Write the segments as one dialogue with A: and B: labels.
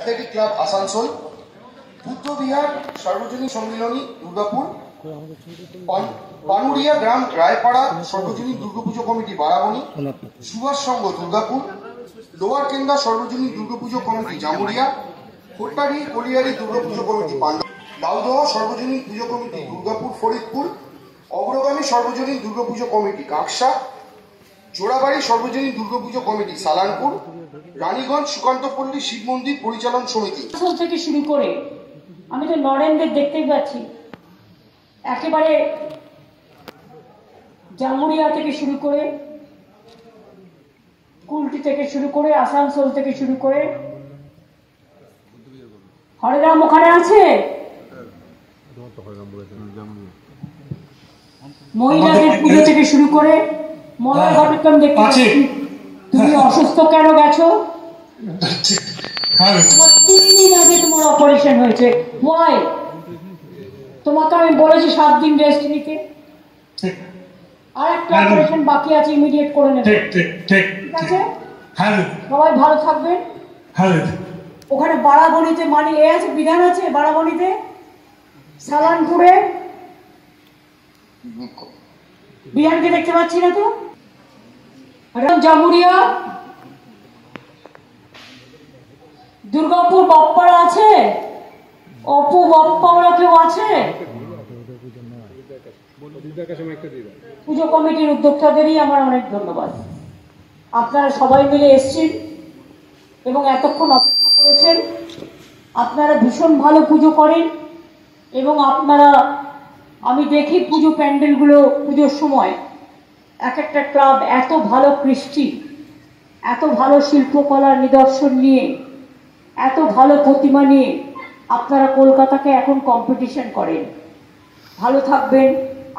A: Athletic club Asansol, Buddha Bihar সার্বজনীন সম্মিলনী দুর্গাপুর, পানুরিয়া গ্রাম রায়পাড়া সর্বজনীন দুর্গাপুজো কমিটি বারাবণী, সুভাষ সংঘ দুর্গাপুর, লোয়ার কেন্দা সর্বজনীন Durga Puja committee Jamuria, Kotbari colliery Durga Puja committee Panda, Daudah সর্বজনীন পুজো কমিটি দুর্গাপুর ফরিদপুর, অগ্রগামী সর্বজনীন দুর্গাপুজো কমিটি কাকসা, জোড়াবাড়ি সর্বজনীন দুর্গাপুজো কমিটি সালানপুর, রানীগঞ্জ সুকান্তপল্লী শিব মন্দির পরিচালন সমিতি
B: থেকে শুরু করে আমি তো নরেনদের দেখতেই পাচ্ছি, একেবারে জামুরিয়া থেকে শুরু করে, কুলটি থেকে শুরু করে, আসানসোল থেকে শুরু করে, হরেরাম ওখানে আছে, মহিলাদের পুজো থেকে শুরু করে মলয় ঘটকম দেখতে পাচ্ছি। তুমি অসুস্থ কেন গেছো? 3 দিন আগে তোমার অপারেশন হয়েছে। ওয়াই? তোমাকে আমি বলেছি 7 দিন রেস্ট নিতে। আর একটা অপারেশন বাকি আছে, ইমিডিয়েট করে নেবে। ঠিক আছে, সবাই ভালো থাকবেন। ওখানে বারাবণীতে মানে এ আছে, বিধান আছে বারাবণীতে, সালানপুরে বিধানকে দেখতে পাচ্ছি না তো, জামুরিয়া, দুর্গাপুর বাপ্পারা আছে, অপু বাপ্পারা কেউ আছে, পুজো কমিটির উদ্যোক্তাদেরই আমার অনেক ধন্যবাদ। আপনারা সবাই মিলে এসছেন এবং এতক্ষণ অপেক্ষা করেছেন। আপনারা ভীষণ ভালো পুজো করেন এবং আপনারা, আমি দেখি পুজো প্যান্ডেলগুলো পুজোর সময় এক একটা ক্লাব এত ভালো কৃষ্টি, এত ভালো শিল্পকলার নিদর্শন নিয়ে, এত ভালো প্রতিমা নিয়ে আপনারা কলকাতাকে এখন কম্পিটিশন করেন। ভালো থাকবেন,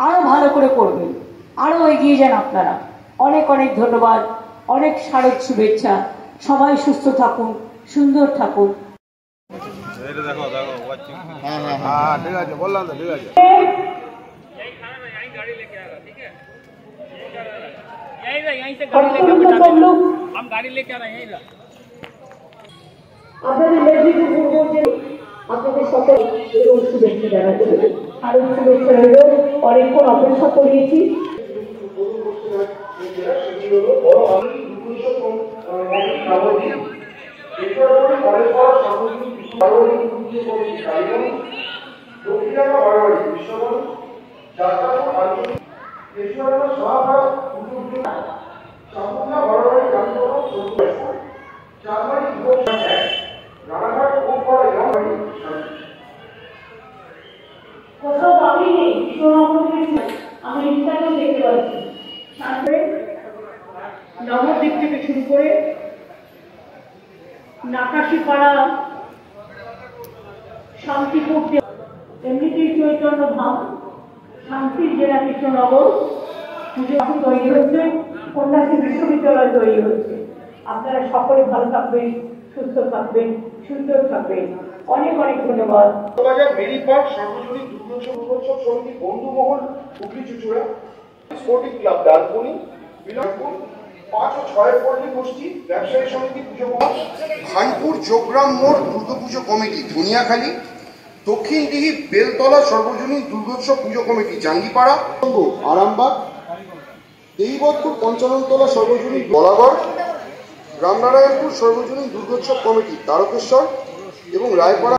B: আরো ভালো করে করবেন, আরো এগিয়ে যান আপনারা। অনেক অনেক ধন্যবাদ, অনেক শারদ শুভেচ্ছা। সবাই সুস্থ থাকুন, সুন্দর থাকুন।
C: ঠিক আছে, বললাম তো, ঠিক আছে।
B: हम गाड़ी लेके आ रहे हैं। আপনাদের মেদিনীপুর পর্যন্ত আপনাদের সকল এবং শুভেচ্ছা জানাতে হবে। আরো শুভেচ্ছা রইল, অনেকক্ষণ অপেক্ষা করিয়েছি। কোথাও বাকি নেই, আমি ইনস্টাগ্রাম দেখতে পাচ্ছি। নবদ্বীপ থেকে শুরু করে নাকাশিপাড়া, শান্তিপুর, এমনিতেই চৈতন্য ধাম, শান্তির জেলা কৃষ্ণনগর পুজো এখন তৈরি হচ্ছে, কন্যাশ্রী বিশ্ববিদ্যালয় তৈরি হচ্ছে। আপনারা সকলে ভালো থাকবেন, সুস্থ থাকবেন, সুন্দর থাকবেন। অনেক অনেক ধন্যবাদ।
A: মেরিপাট সর্বজনীন দুর্গোৎসব সমিতি বন্ধুমহল হুগলি চুচুড়া, স্পোর্টিং ক্লাব ডানকুনি, বিলাসপুর 5 ও 6 পল্লী গোষ্ঠী ব্যবসায়ী সমিতি পুজো, খানপুর যোগগ্রাম মোড় দুর্গাপুজো কমিটি ধুনিয়াখালী, দক্ষিণদিঘি বেলতলা সর্বজনীন দুর্গোৎসব পুজো কমিটি জাঙ্গিপাড়া, আরামবাগ, দেবীবরপুর পঞ্চাননতলা সর্বজনীন বলাগড়, রামনারায়ণপুর সর্বজনীন দুর্গোৎসব কমিটি তারকেশ্বর এবং রায়পাড়া।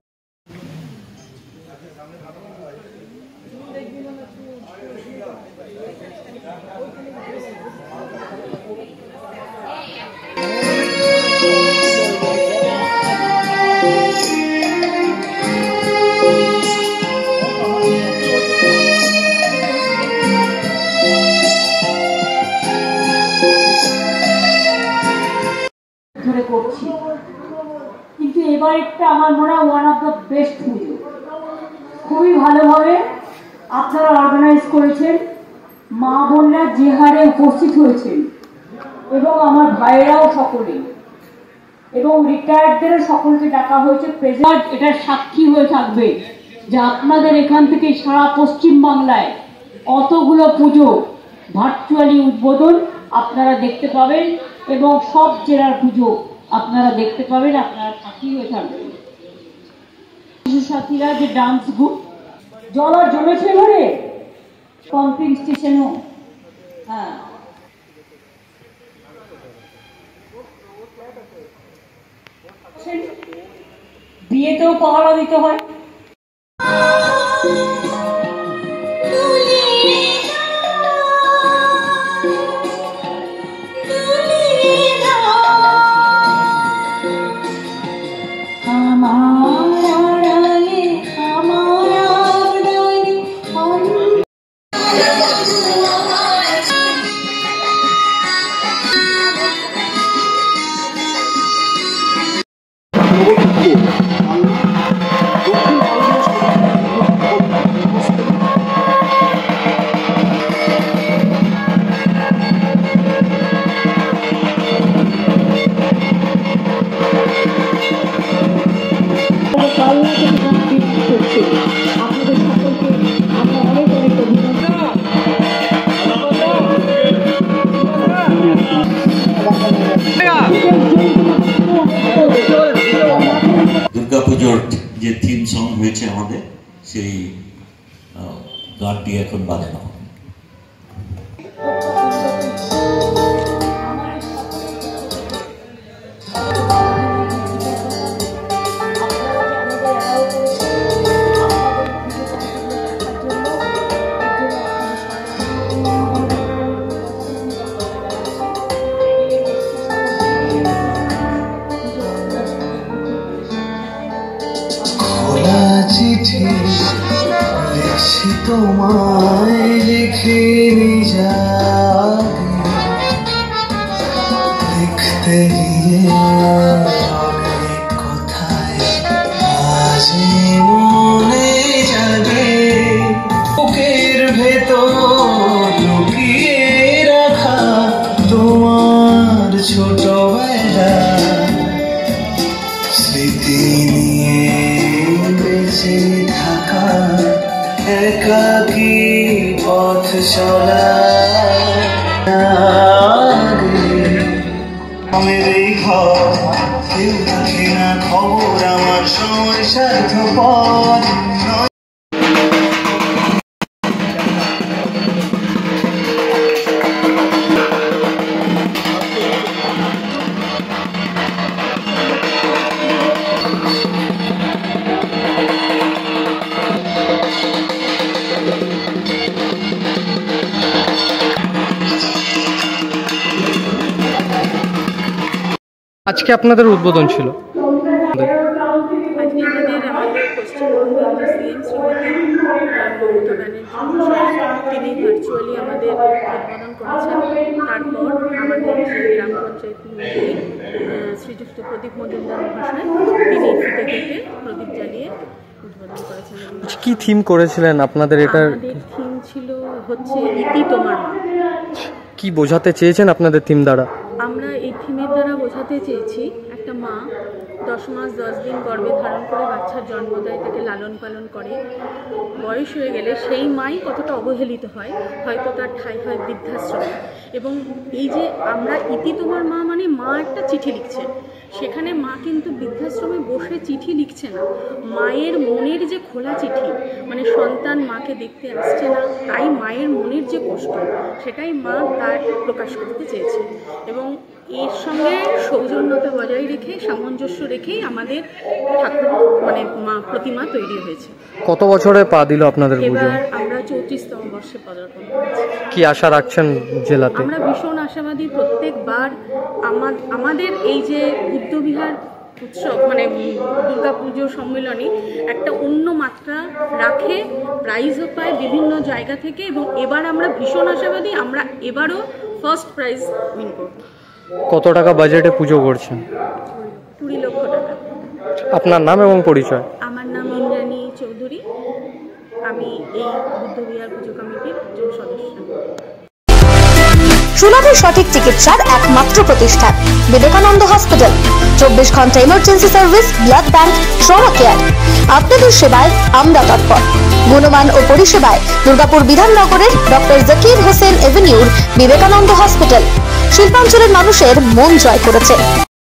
B: ধরে করছি, কিন্তু এবার একটা আমার মনে হয় ওয়ান অফ দ্য বেস্ট পুজো। খুবই ভালোভাবে আপনারা অর্গানাইজ করেছেন, মা বোনরা যে হারে উপস্থিত হয়েছেন এবং আমার ভাইয়েরাও সকলে, এবং রিটায়ার্ডদেরও সকলকে ডাকা হয়েছে। প্রেসিডেন্ট এটা সাক্ষী হয়ে থাকবে যে আপনাদের এখান থেকে সারা পশ্চিম বাংলায় অতগুলো পুজো ভার্চুয়ালি উদ্বোধন আপনারা দেখতে পাবেন এবং সব জেলার পুজো আপনারা দেখতে পাবেন, আপনারা সাক্ষী হয়ে থাকবেন। শিশু সাথীরা যে ডান্স গ্রুপ জল আর জমেছে ঘরে পাম্পিং স্টেশনও, হ্যাঁ বিয়েতেও পাহারা দিতে হয়।
D: দুর্গাপুজোর যে থিম সং হয়েছে আমাদের, সেই গানটি এখন বাজানো হবে।
E: চিঠি লিখছি তোমায়, লিখে লিখতে গিয়ে অনেক কথায় আজই মনে জাগে, বুকের ভেতর লুকিয়ে রাখা তোমার ছোটবেলা স্মৃতি নিয়ে বেঁচে থাকা, একাকী পথ চলা। আমার এই ঘর কেউ রাখে না খবর, আমার সময় স্বার্থপর।
F: আজকে আপনাদের উদ্বোধন ছিল।
G: আজকে আমাদের পশ্চিমবঙ্গের সিএম শ্রীমতী মমতা ব্যানার্জি তিনি ভার্চুয়ালি আমাদের উদ্বোধন করেছেন। তারপর আমাদের গ্রাম পঞ্চায়েত মন্ত্রী শ্রীযুক্ত প্রদীপ মজুমদার মহাশয় তিনি ফিতে কেটে প্রদীপ জ্বালিয়ে উদ্বোধন করেছেন।
F: কি থিম করেছিলেন আপনাদের? এটার
G: থিম ছিল হচ্ছে ইতি তোমার মা।
F: কি বোঝাতে চেয়েছেন আপনাদের থিম দ্বারা?
G: আমরা এই থিমের দ্বারা বোঝাতে চেয়েছি একটা মা 10 মাস 10 দিন গর্ভে ধারণ করে বাচ্চার জন্ম দেয়, তাকে লালন পালন করে, বয়স হয়ে গেলে সেই মাই কতটা অবহেলিত হয়, হয়তো তার ঠাঁই হয় বৃদ্ধাশ্রমে। এবং এই যে আমরা ইতি তোমার মা মানে মা একটা চিঠি লিখছে, সেখানে মা কিন্তু বৃদ্ধাশ্রমে বসে চিঠি লিখছে না, মায়ের মনের যে খোলা চিঠি, মানে সন্তান মাকে দেখতে আসছে না, তাই মায়ের মনের যে কষ্ট সেটাই মা তার প্রকাশ করতে চেয়েছে। এবং এর সঙ্গে সৌজন্যতা বজায় রেখে সামঞ্জস্য রেখেই আমাদের ঠাকুর মানে মা প্রতিমা তৈরি হয়েছে।
F: কত বছরে পা দিল আপনাদের পুজো?
G: এবার আমরা 34তম বর্ষে পদার্পণ করেছি।
F: কি আশা রাখছেন জেলাতে?
G: আমরা ভীষণ আশাবাদী। প্রত্যেকবার আমাদের এই যে বুদ্ধবিহার উৎসব মানে দুর্গাপুজো সম্মেলনে একটা অন্য মাত্রা রাখে, প্রাইজও পায় বিভিন্ন জায়গা থেকে। এবং এবার আমরা ভীষণ আশাবাদী, আমরা এবারও ফার্স্ট প্রাইজ উইন করব।
F: কত টাকা বাজেটে পুজো করছেন?
G: 20 লক্ষ টাকা।
F: আপনার নাম এবং পরিচয়?
G: আমার নাম ইন্দ্রাণী চৌধুরী, আমি এই বুদ্ধবিহার পুজো কমিটির সদস্য।
H: সুলভ সঠিক চিকিৎসার একমাত্র প্রতিষ্ঠান বিবেকানন্দ হসপিটাল। 24 ঘন্টা emergency service, blood bank, trauma care. আপনাদের সেবায় আমরা তৎপর। গুণমান ও পরিষেবায় দুর্গাপুর বিধাননগরের ডক্টর জাকির হোসেন এভিনিউর বিবেকানন্দ হসপিটাল শিল্পাঞ্চলের মানুষের মন জয় করেছে।